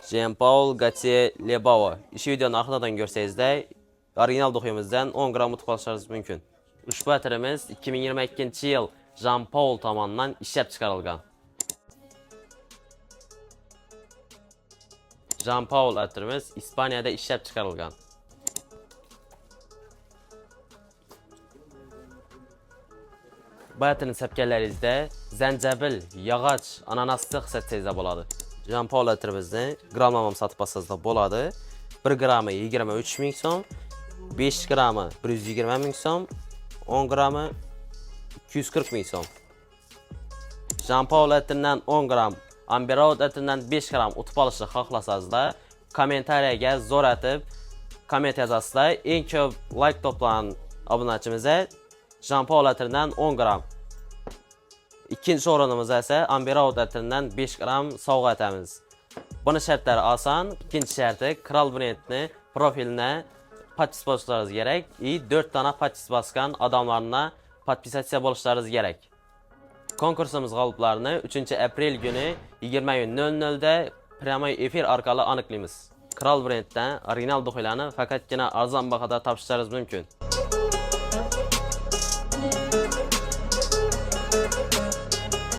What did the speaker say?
Jean-Paul Gaultier Le Beau. İşi videonun arxadan görsənizdə orijinal doxuyumuzdan 10 qram utub alışlarınız mümkün. Ushbu ətirimiz 2022-ci yıl Jean-Paul tomonidan işləb çıxarılgan. Jean-Paul ətirimiz İspaniyada işləb çıxarılgan. Bu ətirin səpkələrinizdə zəncəbil, yağac, ananaslıq xüsusiyyətləri boladı. Jean-Paul ətirimizni qramlamam satıb basazda boladı. 1 qramı 23 min som, 5 qramı 120 min som, 10 qramı 240 min som. Jean-Paul ətindən 10 qram, Amberwood ətindən 5 qram utub alışı xaxlasaz da kommentariyaga zor atıb komment yazasızda en köp like toplanan abunəçimizə Jean-Paul ətindən 10 qram. İkinci oranımızda isə Amberwood ətindən 5 qram soğuq ətimiz. Bunun şərtləri asan. İkinci şərti Kral brendini profilinə pattis basmanız gerek. 4 tane pattis baskan adamlarına pattisasiya boluşlarınız gerek. Konkursumuz qaliblarını 3 aprel günü 20:00'da prямой efir arqalı anıqlayımız. Kral brenddən orijinal doxuylarını faqatgina arzon bahada tapışlarınız mümkün.